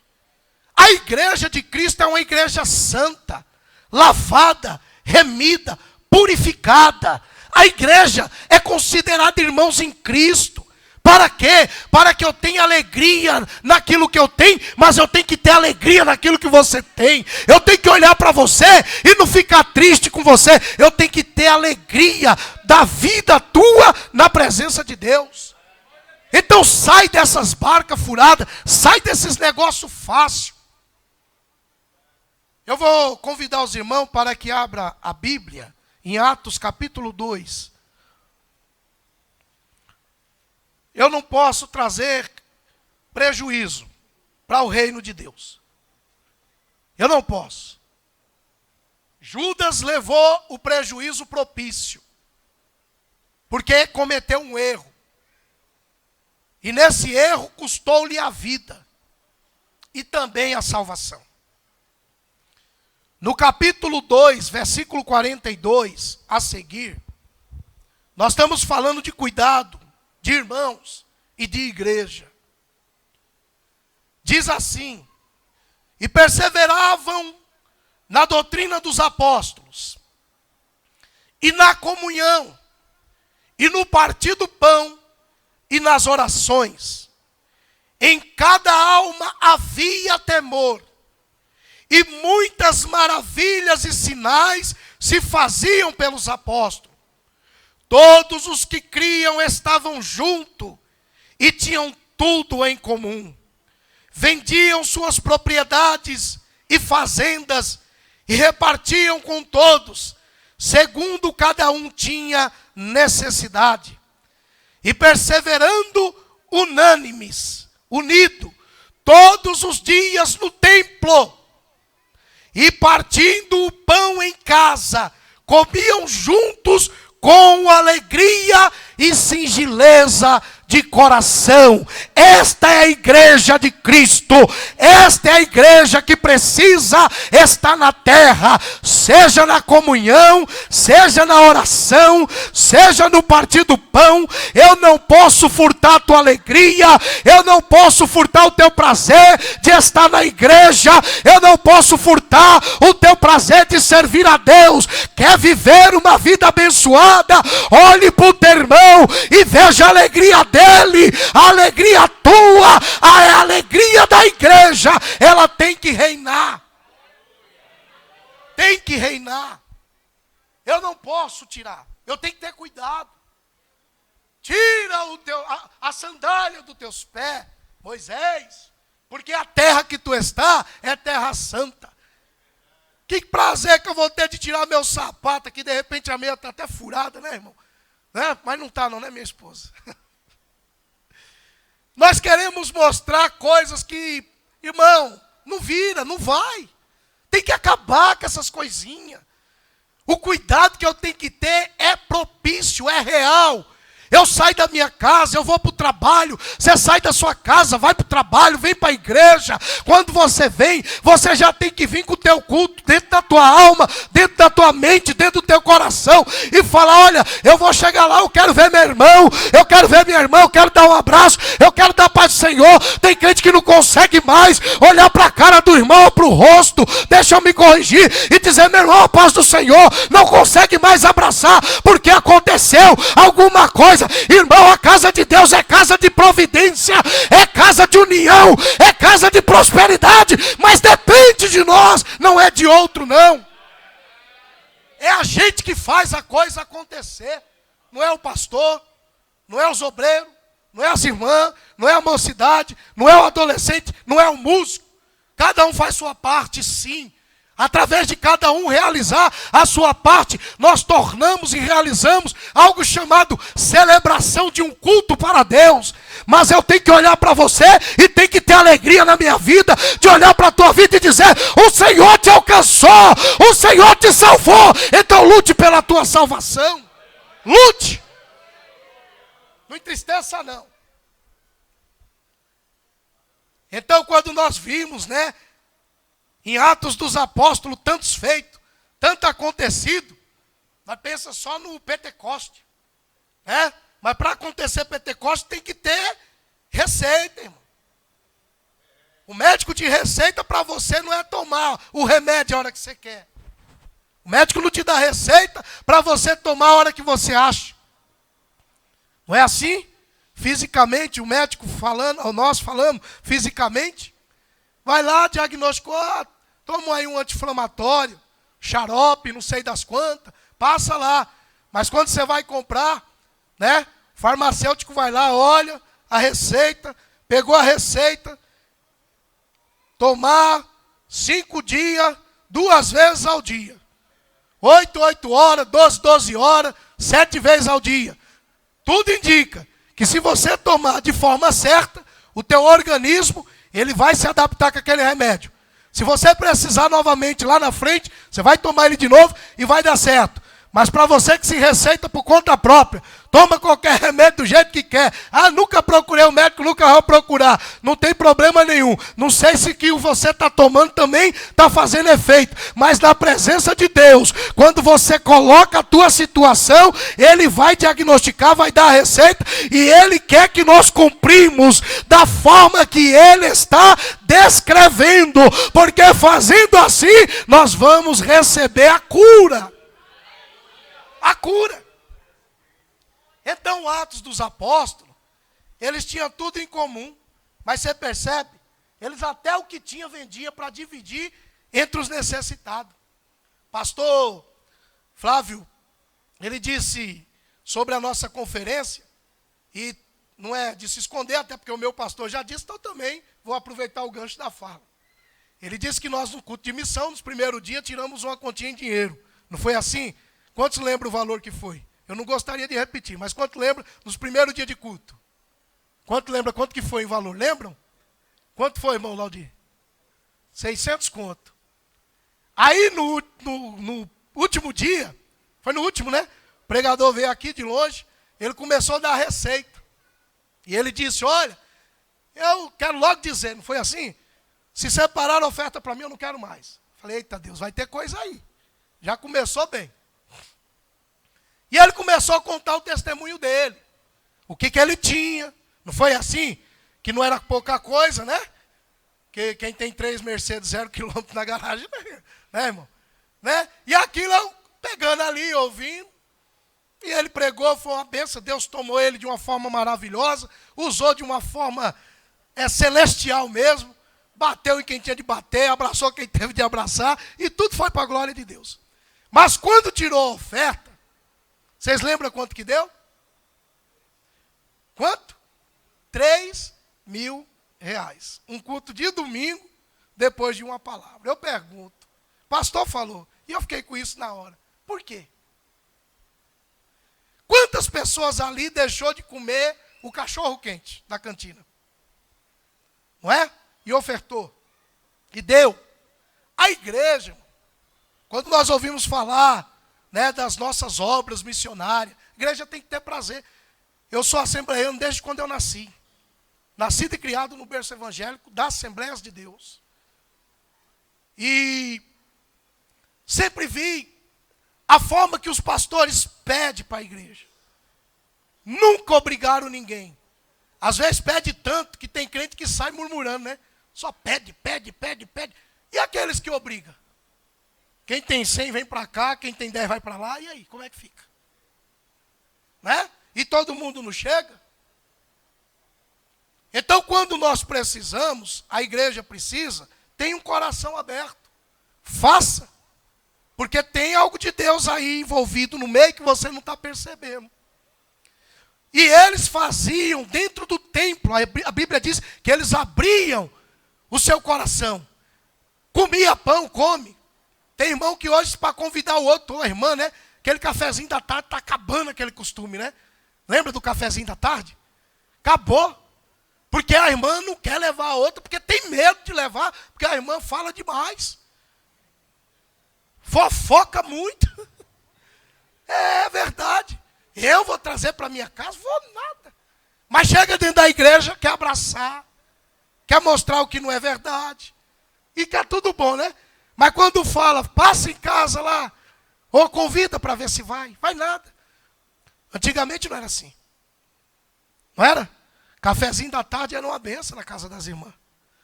A igreja de Cristo é uma igreja santa, lavada, remida, purificada. A igreja é considerada irmãos em Cristo. Para quê? Para que eu tenha alegria naquilo que eu tenho, mas eu tenho que ter alegria naquilo que você tem. Eu tenho que olhar para você e não ficar triste com você. Eu tenho que ter alegria da vida tua na presença de Deus. Então sai dessas barcas furadas, sai desses negócios fáceis. Eu vou convidar os irmãos para que abra a Bíblia em Atos capítulo 2. Eu não posso trazer prejuízo para o reino de Deus. Eu não posso. Judas levou o prejuízo propício, porque cometeu um erro. E nesse erro custou-lhe a vida e também a salvação. No capítulo 2, versículo 42, a seguir, nós estamos falando de cuidado, de irmãos e de igreja. Diz assim: e perseveravam na doutrina dos apóstolos, e na comunhão, e no partir do pão, e nas orações. Em cada alma havia temor, e muitas maravilhas e sinais se faziam pelos apóstolos. Todos os que criam estavam juntos e tinham tudo em comum. Vendiam suas propriedades e fazendas e repartiam com todos, segundo cada um tinha necessidade. E perseverando unânimes, unidos, todos os dias no templo, e partindo o pão em casa, comiam juntos com alegria e singeleza de coração. Esta é a igreja de Cristo. Esta é a igreja que precisa estar na terra, seja na comunhão, seja na oração, seja no partir do pão. Eu não posso furtar a tua alegria, eu não posso furtar o teu prazer de estar na igreja, eu não posso furtar o teu prazer de servir a Deus. Quer viver uma vida abençoada? Olhe para o teu irmão e veja a alegria dele, a alegria tua, a alegria da igreja. Ela tem que reinar. Tem que reinar. Eu não posso tirar. Eu tenho que ter cuidado. Tira a sandália dos teus pés, Moisés, porque a terra que tu está é terra santa. Que prazer que eu vou ter de tirar meu sapato aqui, de repente a meia está até furada, né, irmão? Né? Mas não está não, né, minha esposa? Nós queremos mostrar coisas que, irmão, não vira, não vai. Tem que acabar com essas coisinhas. O cuidado que eu tenho que ter é propício, é real. Eu saio da minha casa, eu vou para o trabalho. Você sai da sua casa, vai para o trabalho, vem para a igreja. Quando você vem, você já tem que vir com o teu culto dentro da tua alma, dentro da tua mente, dentro do teu coração. E falar, olha, eu vou chegar lá, eu quero ver meu irmão, eu quero ver minha irmã, eu quero dar um abraço, eu quero dar a paz do Senhor. Tem crente que não consegue mais olhar para a cara do irmão ou para o rosto. Deixa eu me corrigir e dizer, meu irmão, a paz do Senhor. Não consegue mais abraçar, porque aconteceu alguma coisa. Irmão, a casa de Deus é casa de providência, é casa de união, é casa de prosperidade, mas depende de nós, não é de outro não. É a gente que faz a coisa acontecer, não é o pastor, não é os obreiros, não é as irmãs, não é a mocidade, não é o adolescente, não é o músico. Cada um faz sua parte, sim. Através de cada um realizar a sua parte, nós tornamos e realizamos algo chamado celebração de um culto para Deus. Mas eu tenho que olhar para você e tenho que ter alegria na minha vida, de olhar para a tua vida e dizer, o Senhor te alcançou, o Senhor te salvou, então lute pela tua salvação. Lute. Não entristeça não. Então quando nós vimos, né, em Atos dos Apóstolos, tantos feitos, tanto acontecido, nós pensamos só no Pentecoste, né? Mas para acontecer Pentecoste tem que ter receita, irmão. O médico de receita para você não é tomar o remédio a hora que você quer. O médico não te dá receita para você tomar a hora que você acha. Não é assim? Fisicamente, o médico falando, ou nós falamos fisicamente, vai lá, diagnosticou, toma aí um anti-inflamatório, xarope, não sei das quantas, passa lá. Mas quando você vai comprar, né, o farmacêutico vai lá, olha a receita, pegou a receita, tomar 5 dias, 2 vezes ao dia. 8 horas, 12 horas, 7 vezes ao dia. Tudo indica que se você tomar de forma certa, o teu organismo, ele vai se adaptar com aquele remédio. Se você precisar novamente lá na frente, você vai tomar ele de novo e vai dar certo. Mas para você que se receita por conta própria, toma qualquer remédio do jeito que quer. Ah, nunca procurei o médico, nunca vou procurar. Não tem problema nenhum. Não sei se o que você está tomando também está fazendo efeito. Mas na presença de Deus, quando você coloca a tua situação, Ele vai diagnosticar, vai dar a receita. E Ele quer que nós cumprimos da forma que Ele está descrevendo. Porque fazendo assim, nós vamos receber a cura. A cura. Então, Atos dos Apóstolos, eles tinham tudo em comum. Mas você percebe? Eles até o que tinham vendia para dividir entre os necessitados. Pastor Flávio, ele disse sobre a nossa conferência, e não é de se esconder, até porque o meu pastor já disse, então também vou aproveitar o gancho da fala. Ele disse que nós no culto de missão, nos primeiros dias, tiramos uma continha em dinheiro. Não foi assim? Quantos lembram o valor que foi? Eu não gostaria de repetir, mas quanto lembra nos primeiros dias de culto? Quanto lembra quanto que foi em valor? Lembram? Quanto foi, irmão Laudir? 600 conto. Aí no último dia, foi no último, né? O pregador veio aqui de longe, ele começou a dar a receita. E ele disse, olha, eu quero logo dizer, não foi assim? Se separaram a oferta para mim, eu não quero mais. Falei, eita Deus, vai ter coisa aí. Já começou bem. E ele começou a contar o testemunho dele. O que ele tinha. Não foi assim? Que não era pouca coisa, né? Que quem tem 3 Mercedes 0 km na garagem, né, irmão? Né? E aquilo eu pegando ali, ouvindo. E ele pregou, foi uma bênção. Deus tomou ele de uma forma maravilhosa. Usou de uma forma celestial mesmo. Bateu em quem tinha de bater, abraçou quem teve de abraçar. E tudo foi para a glória de Deus. Mas quando tirou a oferta, vocês lembram quanto que deu? Quanto? 3.000 reais. Um culto de domingo, depois de uma palavra. Eu pergunto, o pastor falou, e eu fiquei com isso na hora. Por quê? Quantas pessoas ali deixou de comer o cachorro quente da cantina? Não é? E ofertou. E deu. A igreja, quando nós ouvimos falar, né, das nossas obras missionárias, a igreja tem que ter prazer. Eu sou assembleiano desde quando eu nasci. Nascido e criado no berço evangélico das Assembleias de Deus. E sempre vi a forma que os pastores pedem para a igreja. Nunca obrigaram ninguém. Às vezes pede tanto que tem crente que sai murmurando, né? Só pede. E aqueles que obrigam? Quem tem 100 vem para cá, quem tem 10 vai para lá, e aí, como é que fica? Né? E todo mundo não chega? Então, quando nós precisamos, a igreja precisa, tem um coração aberto. Faça. Porque tem algo de Deus aí envolvido no meio que você não está percebendo. E eles faziam dentro do templo, a Bíblia diz que eles abriam o seu coração. Comia pão, come. Tem irmão que hoje, para convidar o outro, a irmã, né? Aquele cafezinho da tarde, está acabando aquele costume, né? Lembra do cafezinho da tarde? Acabou. Porque a irmã não quer levar a outra, porque tem medo de levar, porque a irmã fala demais. Fofoca muito. É verdade. Eu vou trazer para minha casa, vou nada. Mas chega dentro da igreja, quer abraçar, quer mostrar o que não é verdade. E quer tudo bom, né? Mas quando fala, passa em casa lá, ou convida para ver se vai nada. Antigamente não era assim. Não era? Cafezinho da tarde era uma benção na casa das irmãs.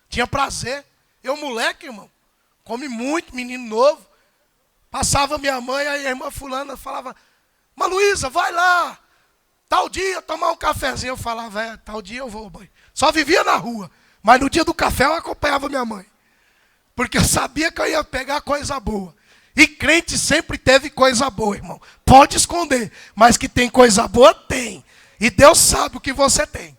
Tinha prazer. Eu, moleque, irmão, come muito, menino novo. Passava minha mãe, aí a irmã fulana falava, Luísa, vai lá, tal dia tomar um cafezinho. Eu falava, tal dia eu vou, mãe. Só vivia na rua, mas no dia do café eu acompanhava minha mãe. Porque eu sabia que eu ia pegar coisa boa. E crente sempre teve coisa boa, irmão. Pode esconder, mas que tem coisa boa, tem. E Deus sabe o que você tem.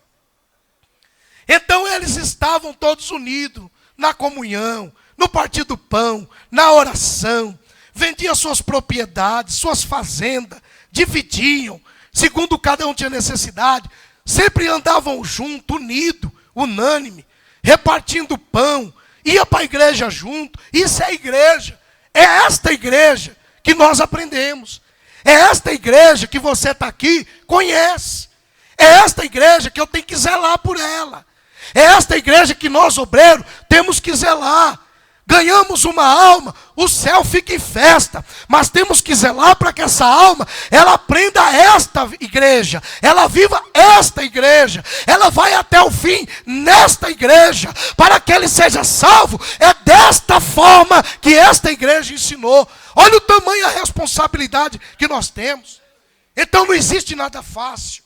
Então eles estavam todos unidos na comunhão, no partir do pão, na oração. Vendiam suas propriedades, suas fazendas, dividiam, segundo cada um tinha necessidade. Sempre andavam juntos, unidos, unânime, repartindo pão. Ia para a igreja junto. Isso é igreja. É esta igreja que nós aprendemos. É esta igreja que você está aqui, conhece. É esta igreja que eu tenho que zelar por ela. É esta igreja que nós, obreiros, temos que zelar. Ganhamos uma alma, o céu fica em festa, mas temos que zelar para que essa alma, ela aprenda esta igreja, ela viva esta igreja, ela vai até o fim nesta igreja, para que ele seja salvo. É desta forma que esta igreja ensinou. Olha o tamanho da responsabilidade que nós temos. Então não existe nada fácil,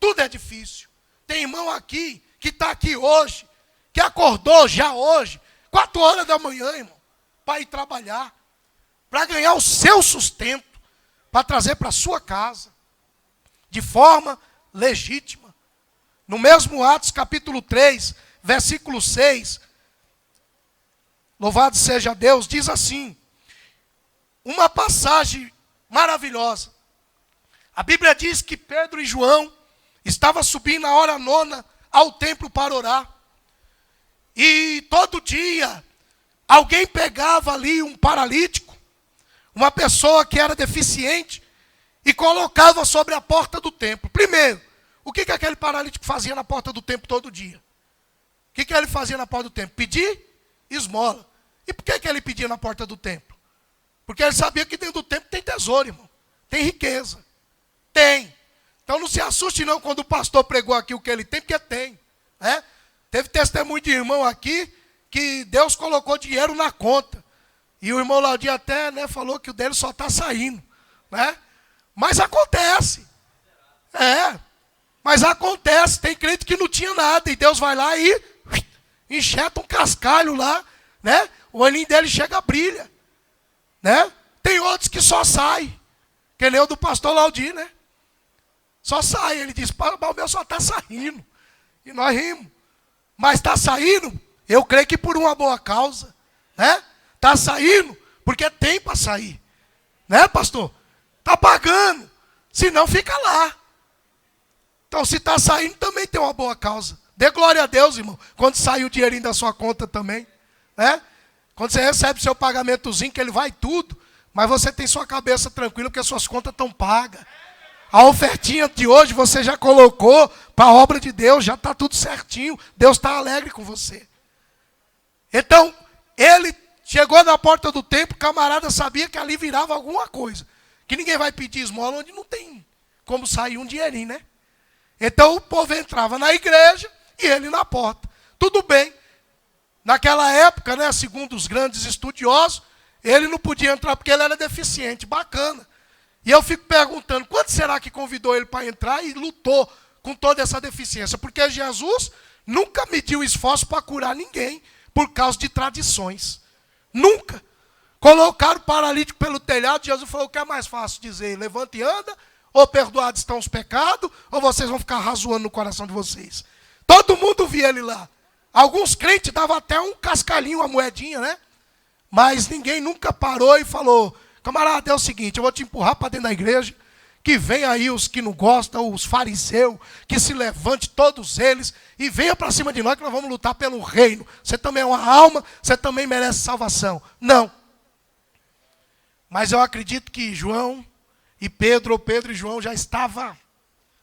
tudo é difícil. Tem irmão aqui, que está aqui hoje, que acordou já hoje, 4 horas da manhã, irmão, para ir trabalhar, para ganhar o seu sustento, para trazer para a sua casa, de forma legítima. No mesmo Atos capítulo 3, versículo 6, louvado seja Deus, diz assim, uma passagem maravilhosa. A Bíblia diz que Pedro e João estavam subindo na hora 9 ao templo para orar. E todo dia, alguém pegava ali um paralítico, uma pessoa que era deficiente, e colocava sobre a porta do templo. Primeiro, O que aquele paralítico fazia na porta do templo todo dia? O que ele fazia na porta do templo? Pedir esmola. E por que ele pedia na porta do templo? Porque ele sabia que dentro do templo tem tesouro, irmão. Tem riqueza. Tem. Então não se assuste não quando o pastor pregou aqui o que ele tem, porque tem. Né? Teve testemunho de irmão aqui que Deus colocou dinheiro na conta. E o irmão Laudir até, né, falou que o dele só está saindo. Né? Mas acontece. Mas acontece. Tem crente que não tinha nada. E Deus vai lá e enxeta um cascalho lá. Né? O olhinho dele chega a brilha. Né? Tem outros que só saem. Que nem o do pastor Laudir, né? Só sai. Ele diz, o meu só está saindo. E nós rimos. Mas está saindo, eu creio que por uma boa causa. Né? Está saindo porque tem para sair. Né, pastor? Está pagando. Senão fica lá. Então, se está saindo, também tem uma boa causa. Dê glória a Deus, irmão. Quando sair o dinheirinho da sua conta também. Né? Quando você recebe seu pagamentozinho, que ele vai tudo. Mas você tem sua cabeça tranquila, porque suas contas estão pagas. A ofertinha de hoje você já colocou para a obra de Deus, já está tudo certinho. Deus está alegre com você. Então, ele chegou na porta do templo, o camarada sabia que ali virava alguma coisa. Que ninguém vai pedir esmola onde não tem como sair um dinheirinho, né? Então o povo entrava na igreja e ele na porta. Tudo bem. Naquela época, né, segundo os grandes estudiosos, ele não podia entrar porque ele era deficiente. Bacana. E eu fico perguntando, quanto será que convidou ele para entrar e lutou com toda essa deficiência? Porque Jesus nunca mediu esforço para curar ninguém por causa de tradições. Nunca. Colocaram o paralítico pelo telhado, Jesus falou, o que é mais fácil dizer? Levanta e anda, ou perdoados estão os pecados, ou vocês vão ficar razoando no coração de vocês. Todo mundo via ele lá. Alguns crentes davam até um cascalhinho, uma moedinha, né? Mas ninguém nunca parou e falou, camarada, é o seguinte, eu vou te empurrar para dentro da igreja, que venha aí os que não gostam, os fariseus, que se levante todos eles e venha para cima de nós que nós vamos lutar pelo reino. Você também é uma alma, você também merece salvação. Não. Mas eu acredito que João e Pedro, ou Pedro e João já estavam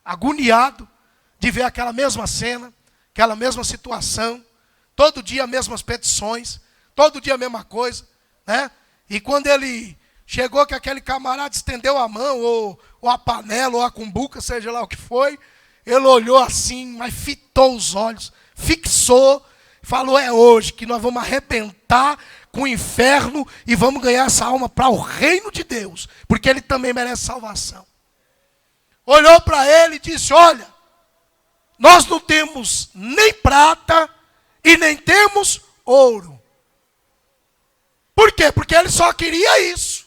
agoniados de ver aquela mesma cena, aquela mesma situação, todo dia as mesmas petições, todo dia a mesma coisa, né? E quando ele chegou que aquele camarada estendeu a mão, ou a panela, ou a cumbuca, seja lá o que foi, ele olhou assim, mas fitou os olhos, fixou, falou, é hoje que nós vamos arrebentar com o inferno e vamos ganhar essa alma para o reino de Deus, porque ele também merece salvação. Olhou para ele e disse, olha, nós não temos nem prata e nem temos ouro. Por quê? Porque ele só queria isso.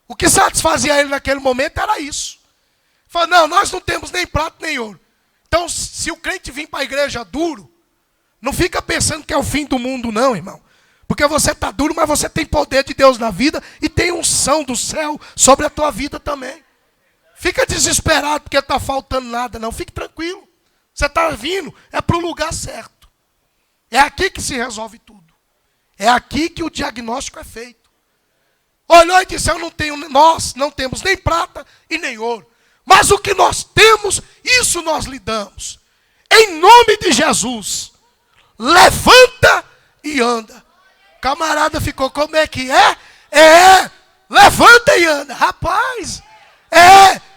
O que satisfazia ele naquele momento era isso. Ele falou, não, nós não temos nem prata nem ouro. Então, se o crente vir para a igreja duro, não fica pensando que é o fim do mundo não, irmão. Porque você está duro, mas você tem poder de Deus na vida e tem unção do céu sobre a tua vida também. Fica desesperado porque está faltando nada, não. Fique tranquilo. Você está vindo, é para o lugar certo. É aqui que se resolve tudo. É aqui que o diagnóstico é feito. Olhou e disse, nós não temos nem prata e nem ouro. Mas o que nós temos, isso nós lhe damos. Em nome de Jesus, levanta e anda. Camarada ficou, como é que é? Levanta e anda. Rapaz,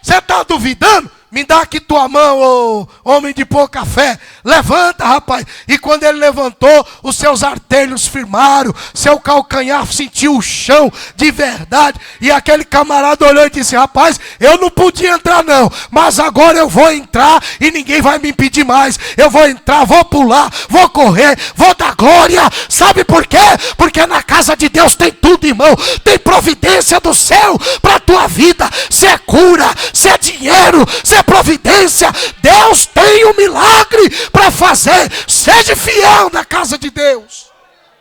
você está duvidando? Me dá aqui tua mão, ô homem de pouca fé. Levanta, rapaz. E quando ele levantou, os seus artelhos firmaram, seu calcanhar sentiu o chão de verdade. E aquele camarada olhou e disse, rapaz, eu não podia entrar não, mas agora eu vou entrar e ninguém vai me impedir mais. Eu vou entrar, vou pular, vou correr, vou dar glória. Sabe por quê? Porque na casa de Deus tem tudo, irmão. Tem providência do céu para a tua vida. Se é cura, se é dinheiro, se é providência, Deus tem um milagre para fazer. Seja fiel na casa de Deus.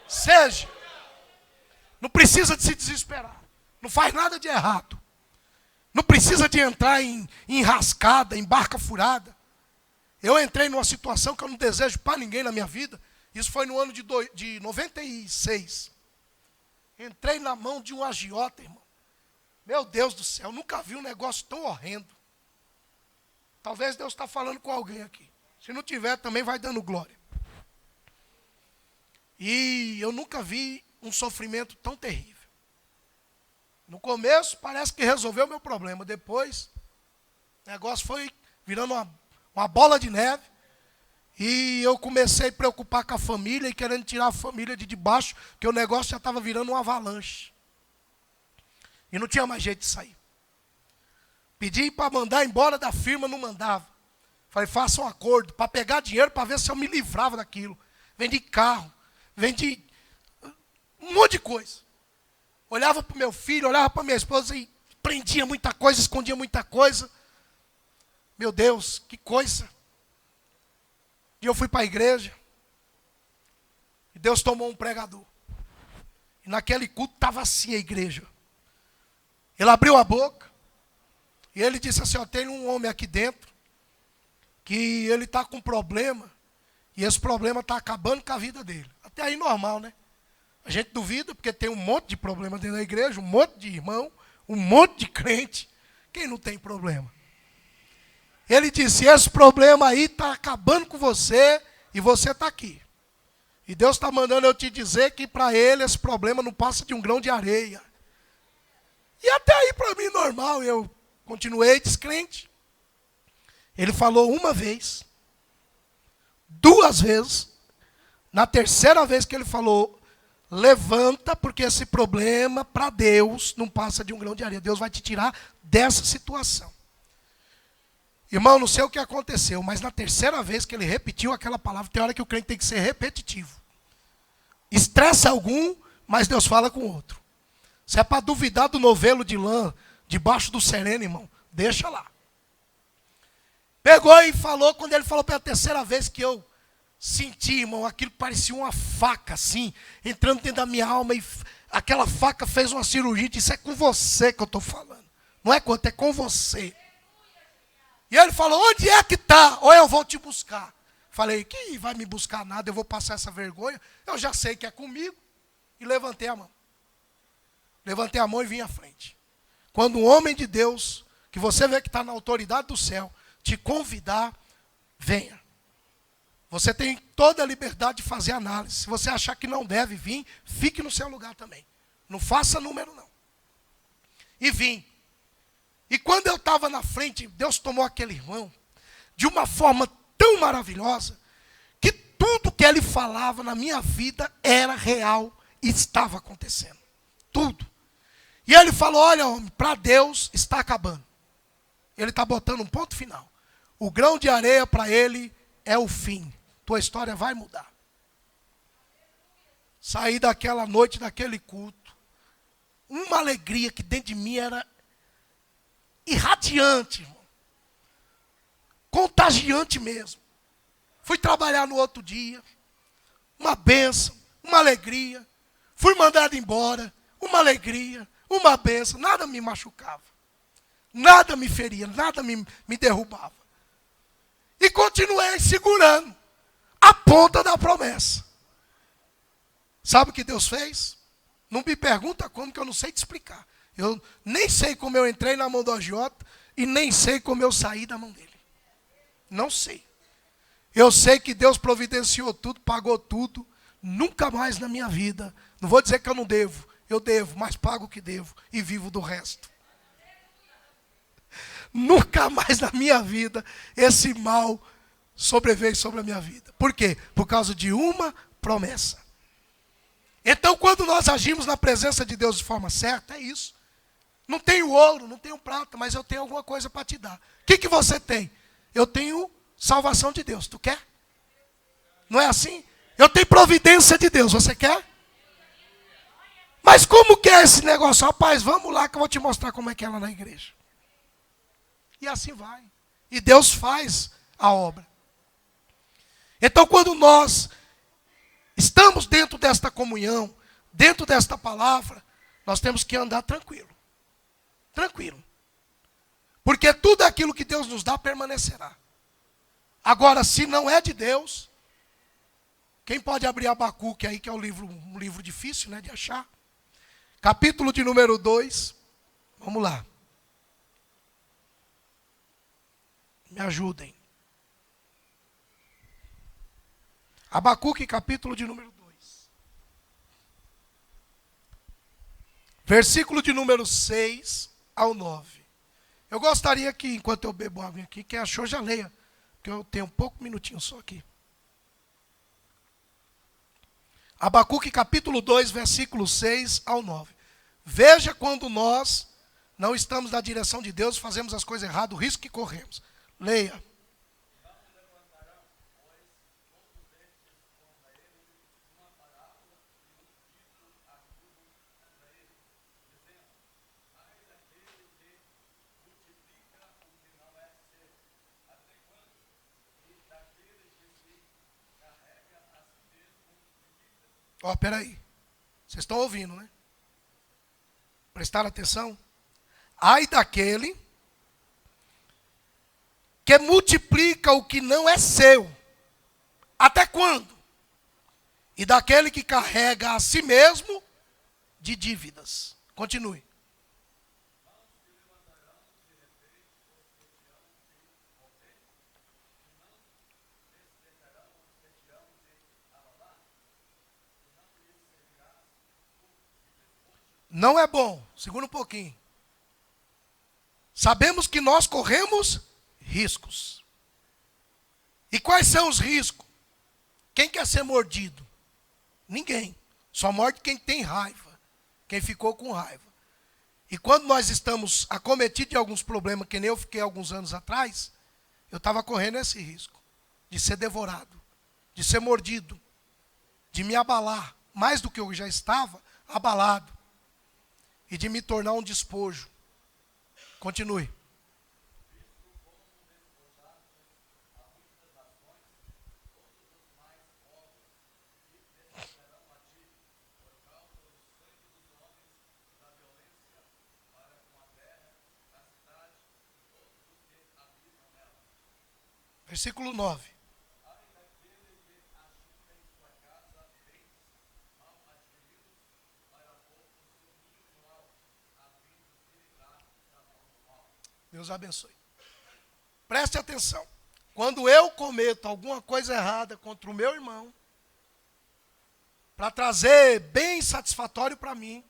Seja. Não precisa de se desesperar. Não faz nada de errado. Não precisa de entrar em enrascada, em barca furada. Eu entrei numa situação que eu não desejo para ninguém na minha vida. Isso foi no ano de 96. Entrei na mão de um agiota, irmão. Meu Deus do céu, nunca vi um negócio tão horrendo. Talvez Deus está falando com alguém aqui. Se não tiver, também vai dando glória. E eu nunca vi um sofrimento tão terrível. No começo, parece que resolveu o meu problema. Depois, o negócio foi virando uma bola de neve. E eu comecei a preocupar com a família e querendo tirar a família de debaixo, porque o negócio já estava virando uma avalanche. E não tinha mais jeito de sair. Pedi para mandar embora da firma, não mandava. Falei, faça um acordo para pegar dinheiro para ver se eu me livrava daquilo. Vendi carro, vendi um monte de coisa. Olhava para o meu filho, olhava para minha esposa e prendia muita coisa, escondia muita coisa. Meu Deus, que coisa. E eu fui para a igreja. E Deus tomou um pregador. E naquele culto estava assim a igreja. Ele abriu a boca. E ele disse assim, ó, tem um homem aqui dentro. Que ele está com problema. E esse problema está acabando com a vida dele. Até aí normal, né? A gente duvida porque tem um monte de problema dentro da igreja. Um monte de irmão. Um monte de crente. Quem não tem problema? Ele disse, esse problema aí está acabando com você e você está aqui. E Deus está mandando eu te dizer que para ele esse problema não passa de um grão de areia. E até aí para mim normal, eu continuei descrente. Ele falou uma vez, 2 vezes, na terceira vez que ele falou, levanta porque esse problema para Deus não passa de um grão de areia. Deus vai te tirar dessa situação. Irmão, não sei o que aconteceu, mas na terceira vez que ele repetiu aquela palavra, tem hora que o crente tem que ser repetitivo. Estressa algum, mas Deus fala com outro. Se é para duvidar do novelo de lã, debaixo do sereno, irmão, deixa lá. Pegou e falou, quando ele falou pela terceira vez que eu senti, irmão, aquilo parecia uma faca, assim, entrando dentro da minha alma, e aquela faca fez uma cirurgia, disse, é com você que eu estou falando. Não é com outro, é com você. E ele falou, onde é que está? Ou eu vou te buscar. Falei, que vai me buscar nada, eu vou passar essa vergonha. Eu já sei que é comigo. E levantei a mão. Levantei a mão e vim à frente. Quando um homem de Deus, que você vê que está na autoridade do céu, te convidar, venha. Você tem toda a liberdade de fazer análise. Se você achar que não deve vir, fique no seu lugar também. Não faça número não. E vim. E quando eu estava na frente, Deus tomou aquele irmão de uma forma tão maravilhosa que tudo que ele falava na minha vida era real e estava acontecendo. Tudo. E ele falou, olha homem, para Deus está acabando. Ele está botando um ponto final. O grão de areia para ele é o fim. Tua história vai mudar. Saí daquela noite, daquele culto. Uma alegria que dentro de mim era irradiante, irmão. Contagiante mesmo. Fui trabalhar no outro dia. Uma bênção, uma alegria. Fui mandado embora. Uma alegria, uma bênção. Nada me machucava. Nada me feria, nada me derrubava. E continuei segurando a ponta da promessa. Sabe o que Deus fez? Não me pergunta como, que eu não sei te explicar. Eu nem sei como eu entrei na mão do agiota e nem sei como eu saí da mão dele. Não sei. Eu sei que Deus providenciou tudo, pagou tudo. Nunca mais na minha vida. Não vou dizer que eu não devo. Eu devo, mas pago o que devo e vivo do resto. Nunca mais na minha vida esse mal sobreveio sobre a minha vida. Por quê? Por causa de uma promessa. Então, quando nós agimos na presença de Deus de forma certa, é isso. Não tenho ouro, não tenho prata, mas eu tenho alguma coisa para te dar. O que você tem? Eu tenho salvação de Deus. Tu quer? Não é assim? Eu tenho providência de Deus. Você quer? Mas como que é esse negócio? Rapaz, vamos lá que eu vou te mostrar como é que é lá na igreja. E assim vai. E Deus faz a obra. Então, quando nós estamos dentro desta comunhão, dentro desta palavra, nós temos que andar tranquilo. Tranquilo. Porque tudo aquilo que Deus nos dá permanecerá. Agora, se não é de Deus, quem pode abrir Abacuque aí, que é um livro difícil, né, de achar. Capítulo de número 2. Vamos lá. Me ajudem. Abacuque, capítulo de número 2. Versículo de número 6 ao 9. Eu gostaria que, enquanto eu bebo água aqui, quem achou já leia, porque eu tenho pouco minutinho só aqui. Abacuque, capítulo 2, versículo 6 ao 9. Veja quando nós não estamos na direção de Deus, fazemos as coisas erradas, o risco que corremos. Leia. Ó, peraí. Vocês estão ouvindo, né? Prestaram atenção? Ai daquele que multiplica o que não é seu. Até quando? E daquele que carrega a si mesmo de dívidas. Continue. Não é bom. Segura um pouquinho. Sabemos que nós corremos riscos. E quais são os riscos? Quem quer ser mordido? Ninguém. Só morde quem tem raiva. Quem ficou com raiva. E quando nós estamos acometidos de alguns problemas, que nem eu fiquei alguns anos atrás, eu estava correndo esse risco. De ser devorado. De ser mordido. De me abalar. Mais do que eu já estava abalado. E de me tornar um despojo. Continue. Versículo 9. Deus abençoe. Preste atenção. Quando eu cometo alguma coisa errada contra o meu irmão, para trazer bem satisfatório para mim,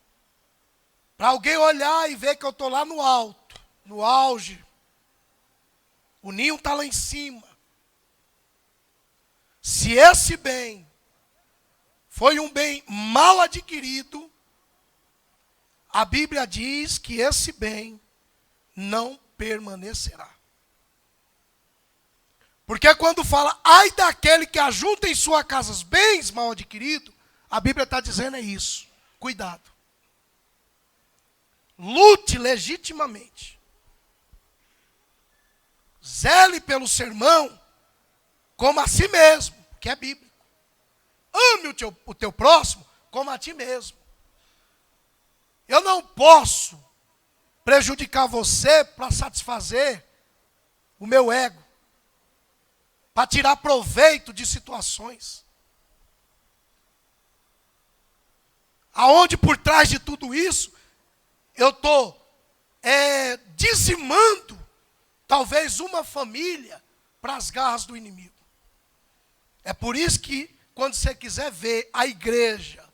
para alguém olhar e ver que eu estou lá no alto, no auge, o ninho está lá em cima. Se esse bem foi um bem mal adquirido, a Bíblia diz que esse bem não permanecerá. Porque quando fala, ai daquele que ajunta em sua casa os bens mal adquiridos, a Bíblia está dizendo é isso. Cuidado. Lute legitimamente. Zele pelo seu irmão como a si mesmo, que é bíblico. Ame o teu próximo como a ti mesmo. Eu não posso prejudicar você para satisfazer o meu ego, para tirar proveito de situações. Aonde por trás de tudo isso, eu estou dizimando talvez uma família para as garras do inimigo. É por isso que quando você quiser ver a igreja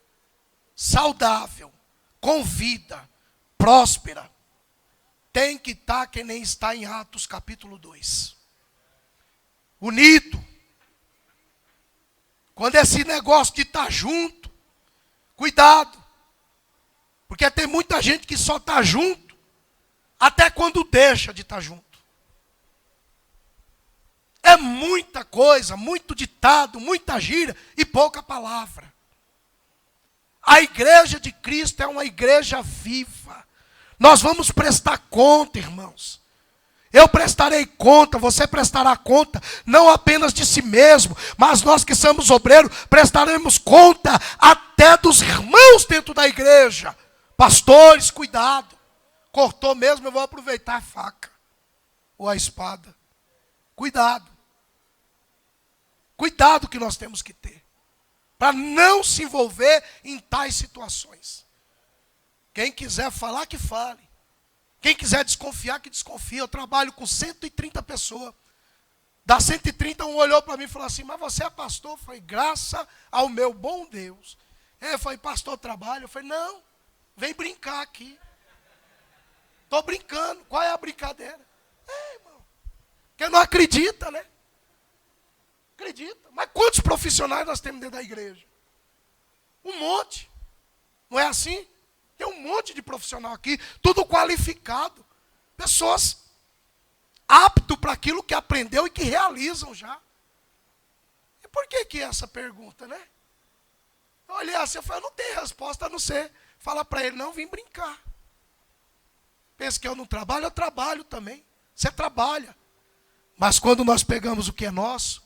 saudável, com vida, próspera, tem que estar que nem está em Atos capítulo 2. Unido. Quando esse negócio de estar junto, cuidado. Porque tem muita gente que só está junto, até quando deixa de estar junto. É muita coisa, muito ditado, muita gíria e pouca palavra. A igreja de Cristo é uma igreja viva. Nós vamos prestar conta, irmãos. Eu prestarei conta, você prestará conta, não apenas de si mesmo, mas nós que somos obreiros, prestaremos conta até dos irmãos dentro da igreja. Pastores, cuidado. Cortou mesmo, eu vou aproveitar a faca ou a espada. Cuidado. Cuidado que nós temos que ter, para não se envolver em tais situações. Quem quiser falar, que fale. Quem quiser desconfiar, que desconfie. Eu trabalho com 130 pessoas. Da 130, um olhou para mim e falou assim, mas você é pastor? Eu falei, graças ao meu bom Deus. Eu falei, pastor, trabalho? Eu falei, não, vem brincar aqui. Estou brincando, qual é a brincadeira? Irmão, porque não acredita, né? Acredita. Mas quantos profissionais nós temos dentro da igreja? Um monte. Não é assim? Tem um monte de profissional aqui, tudo qualificado. Pessoas aptas para aquilo que aprendeu e que realizam já. E por que essa pergunta, né? Eu olhei assim, eu falei, eu não tenho resposta a não ser. Fala para ele, não, vim brincar. Pensa que eu não trabalho? Eu trabalho também. Você trabalha. Mas quando nós pegamos o que é nosso,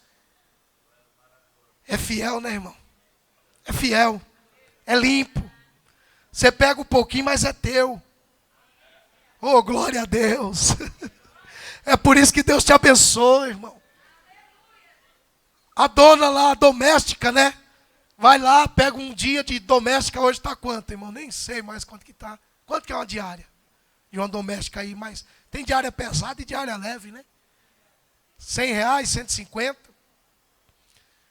é fiel, né, irmão? É fiel. É limpo. Você pega um pouquinho, mas é teu. Oh, glória a Deus. É por isso que Deus te abençoe, irmão. A dona lá, a doméstica, né? Vai lá, pega um dia de doméstica. Hoje está quanto, irmão? Nem sei mais quanto que está. Quanto que é uma diária? De uma doméstica aí, mas tem diária pesada e diária leve, né? R$100, 150.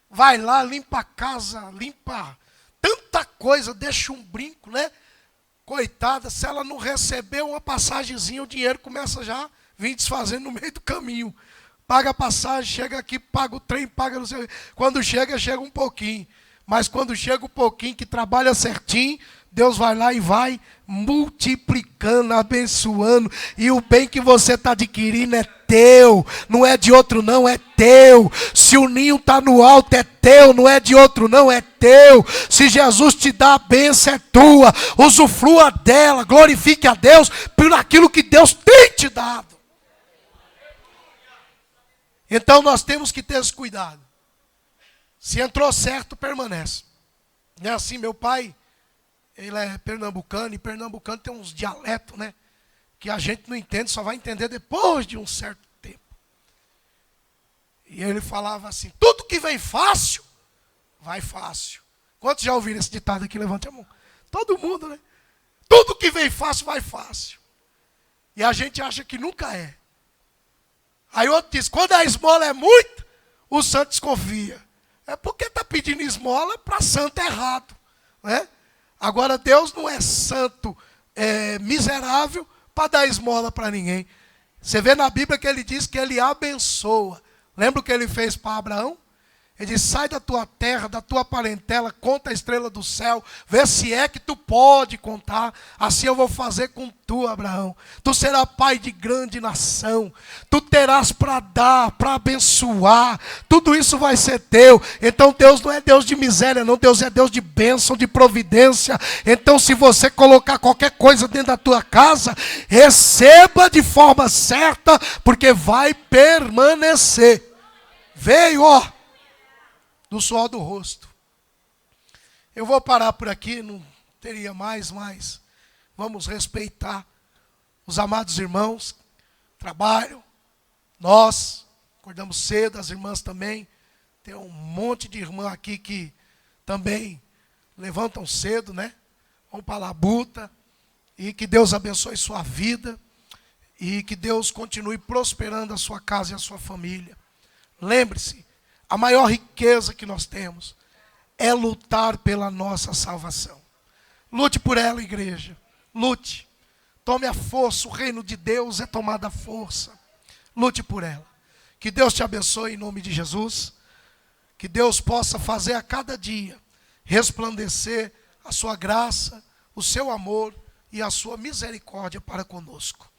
Vai lá, limpa a casa, limpa tanta coisa, deixa um brinco, né? Coitada, se ela não receber uma passagemzinha, o dinheiro começa já a vir desfazendo no meio do caminho. Paga a passagem, chega aqui, paga o trem, paga não sei. Quando chega um pouquinho. Mas quando chega um pouquinho, que trabalha certinho, Deus vai lá e vai multiplicando, abençoando. E o bem que você está adquirindo é teu. Não é de outro não, é teu. Se o ninho está no alto, é teu. Não é de outro não, é teu. Se Jesus te dá a bênção, é tua. Usufrua dela, glorifique a Deus por aquilo que Deus tem te dado. Então nós temos que ter esse cuidado. Se entrou certo, permanece. Não é assim, meu pai, ele é pernambucano, e pernambucano tem uns dialetos, né? Que a gente não entende, só vai entender depois de um certo tempo. E ele falava assim, tudo que vem fácil, vai fácil. Quantos já ouviram esse ditado aqui? Levante a mão. Todo mundo, né? Tudo que vem fácil, vai fácil. E a gente acha que nunca é. Aí outro diz, quando a esmola é muita, o santo desconfia. É porque está pedindo esmola para santo errado, né? Agora Deus não é santo miserável para dar esmola para ninguém. Você vê na Bíblia que ele diz que ele abençoa. Lembra o que ele fez para Abraão? Ele diz, sai da tua terra, da tua parentela, conta a estrela do céu, vê se é que tu pode contar, assim eu vou fazer com tu, Abraão. Tu serás pai de grande nação, tu terás para dar, para abençoar, tudo isso vai ser teu. Então Deus não é Deus de miséria não, Deus é Deus de bênção, de providência. Então se você colocar qualquer coisa dentro da tua casa, receba de forma certa, porque vai permanecer. Veio, ó, do suor do rosto. Eu vou parar por aqui, não teria mais, mas vamos respeitar os amados irmãos, trabalham, nós acordamos cedo, as irmãs também, tem um monte de irmã aqui que também levantam cedo, né? Vão para a labuta, e que Deus abençoe sua vida, e que Deus continue prosperando a sua casa e a sua família. Lembre-se, a maior riqueza que nós temos é lutar pela nossa salvação. Lute por ela, igreja. Lute. Tome a força. O reino de Deus é tomada a força. Lute por ela. Que Deus te abençoe em nome de Jesus. Que Deus possa fazer a cada dia resplandecer a sua graça, o seu amor e a sua misericórdia para conosco.